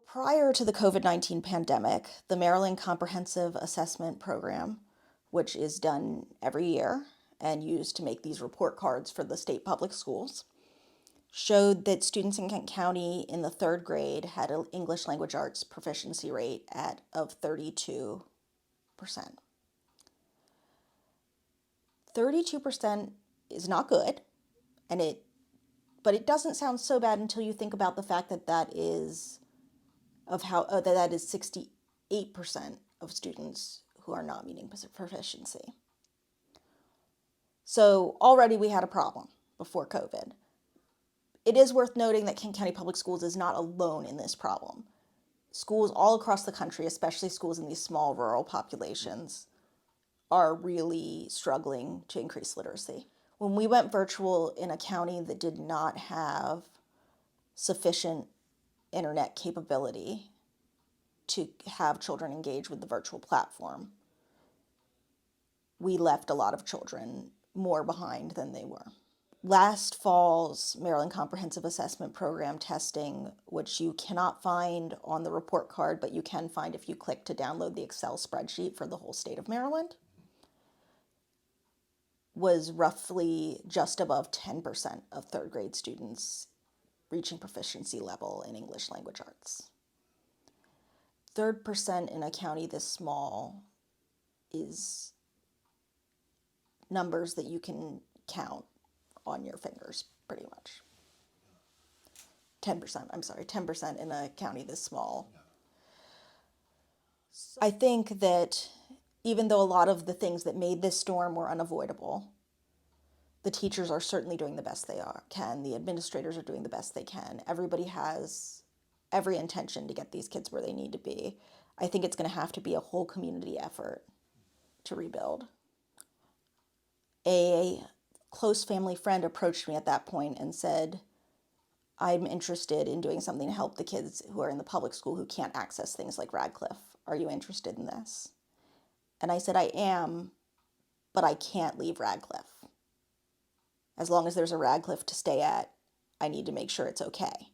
Prior to the COVID-19 pandemic, the Maryland Comprehensive Assessment Program, which is done every year and used to make these report cards for the state public schools, showed that students in Kent County in the third grade had an English language arts proficiency rate of 32%. 32% is not good, but it doesn't sound so bad until you think about the fact that that is 68% of students who are not meeting proficiency. So already we had a problem before COVID. It is worth noting that Kent County Public Schools is not alone in this problem. Schools all across the country, especially schools in these small rural populations, are really struggling to increase literacy. When we went virtual in a county that did not have sufficient internet capability to have children engage with the virtual platform, we left a lot of children more behind than they were. Last fall's Maryland Comprehensive Assessment Program testing, which you cannot find on the report card, but you can find if you click to download the Excel spreadsheet for the whole state of Maryland, was roughly just above 10% of third grade students reaching proficiency level in English language arts. 3% in a county this small is numbers that you can count on your fingers, pretty much. 10% in a county this small. I think that even though a lot of the things that made this storm were unavoidable, the teachers are certainly doing the best they can. The administrators are doing the best they can. Everybody has every intention to get these kids where they need to be. I think it's going to have to be a whole community effort to rebuild. A close family friend approached me at that point and said, I'm interested in doing something to help the kids who are in the public school who can't access things like Radcliffe. Are you interested in this? And I said, I am, but I can't leave Radcliffe. As long as there's a Radcliffe to stay at, I need to make sure it's okay.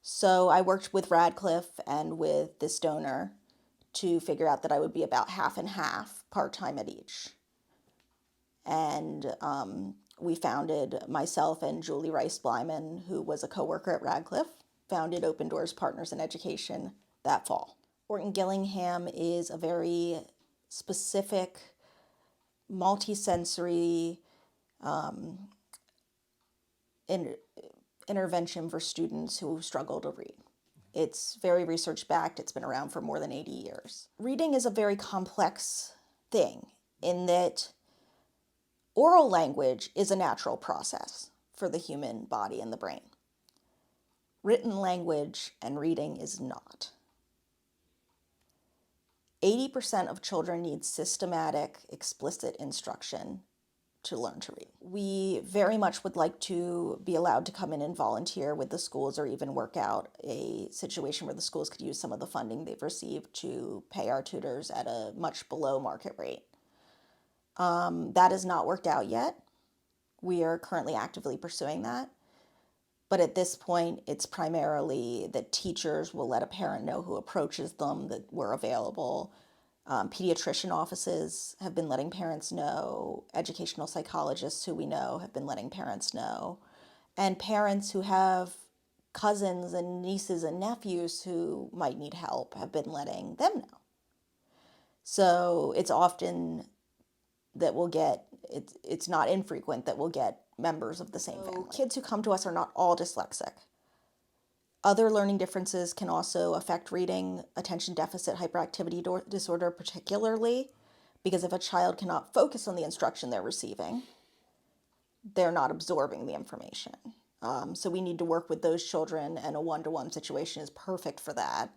So I worked with Radcliffe and with this donor to figure out that I would be about half and half, part-time at each. And we founded, myself and Julie Blyman, who was a coworker at Radcliffe, founded Open Doors Partners in Education that fall. Orton-Gillingham is a very specific, multisensory intervention for students who struggle to read. It's very research-backed. It's been around for more than 80 years. Reading is a very complex thing in that oral language is a natural process for the human body and the brain. Written language and reading is not. 80% of children need systematic, explicit instruction to learn to read. We very much would like to be allowed to come in and volunteer with the schools or even work out a situation where the schools could use some of the funding they've received to pay our tutors at a much below market rate. That has not worked out yet. We are currently actively pursuing that. But at this point, it's primarily that teachers will let a parent know who approaches them that we're available. Pediatrician offices have been letting parents know. Educational psychologists who we know have been letting parents know. And parents who have cousins and nieces and nephews who might need help have been letting them know. So it's often that we'll get, it's not infrequent that we'll get members of the same family. Kids who come to us are not all dyslexic. Other learning differences can also affect reading, attention deficit hyperactivity disorder particularly, because if a child cannot focus on the instruction they're receiving, they're not absorbing the information. So we need to work with those children, and a one-to-one situation is perfect for that,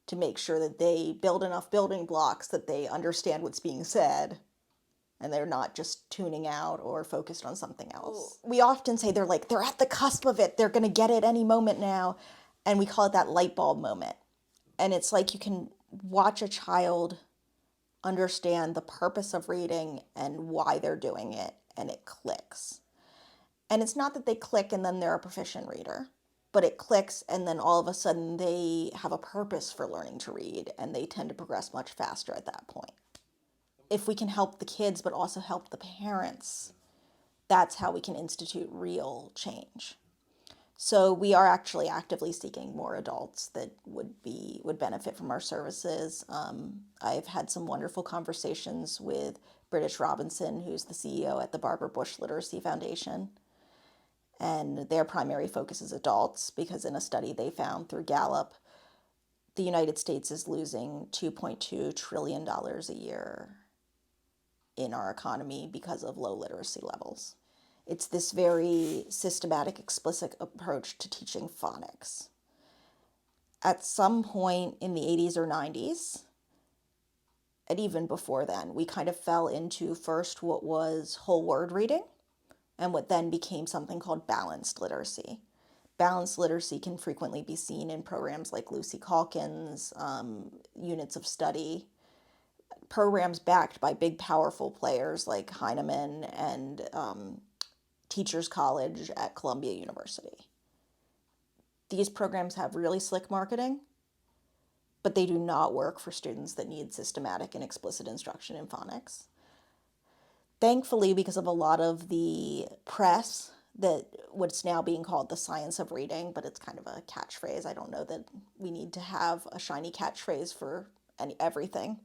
to make sure that they build enough building blocks that they understand what's being said and they're not just tuning out or focused on something else. We often say they're at the cusp of it. They're going to get it any moment now. And we call it that light bulb moment. And it's like you can watch a child understand the purpose of reading and why they're doing it, and it clicks. And it's not that they click and then they're a proficient reader. but it clicks, and then all of a sudden they have a purpose for learning to read, and they tend to progress much faster at that point. If we can help the kids but also help the parents, that's how we can institute real change. So we are actually actively seeking more adults that would benefit from our services. I've had some wonderful conversations with British Robinson, who's the CEO at the Barbara Bush Literacy Foundation. And their primary focus is adults, because in a study they found through Gallup, the United States is losing $2.2 trillion a year in our economy because of low literacy levels. It's this very systematic, explicit approach to teaching phonics. At some point in the 80s or 90s, and even before then, we kind of fell into first what was whole word reading, and what then became something called balanced literacy. Balanced literacy can frequently be seen in programs like Lucy Calkins, units of study, programs backed by big, powerful players like Heinemann and Teachers College at Columbia University. These programs have really slick marketing, but they do not work for students that need systematic and explicit instruction in phonics. Thankfully, because of a lot of the press, that what's now being called the science of reading, but it's kind of a catchphrase. I don't know that we need to have a shiny catchphrase for everything.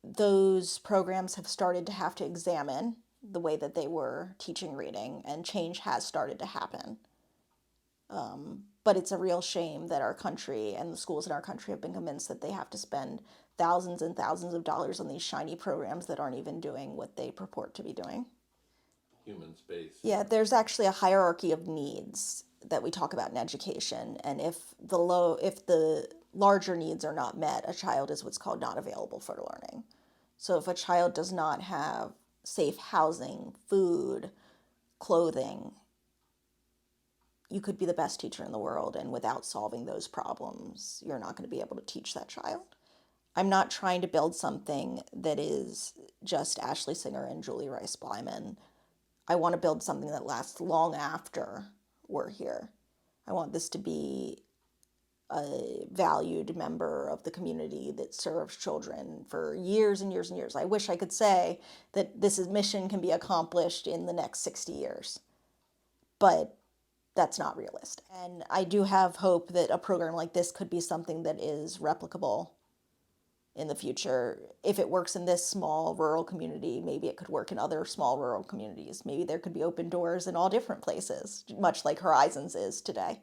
Those programs have started to have to examine the way that they were teaching reading, and change has started to happen. But it's a real shame that our country and the schools in our country have been convinced that they have to spend thousands and thousands of dollars on these shiny programs that aren't even doing what they purport to be doing. Human space. Yeah, there's actually a hierarchy of needs that we talk about in education, and if the larger needs are not met, a child is what's called not available for learning. So if a child does not have safe housing, food, clothing, you could be the best teacher in the world, and without solving those problems, you're not going to be able to teach that child. I'm not trying to build something that is just Ashley Singer and Julie Blyman. I want to build something that lasts long after we're here. I want this to be a valued member of the community that serves children for years and years and years. I wish I could say that this mission can be accomplished in the next 60 years, but that's not realistic. And I do have hope that a program like this could be something that is replicable in the future. If it works in this small rural community, maybe it could work in other small rural communities. Maybe there could be open doors in all different places, much like Horizons is today.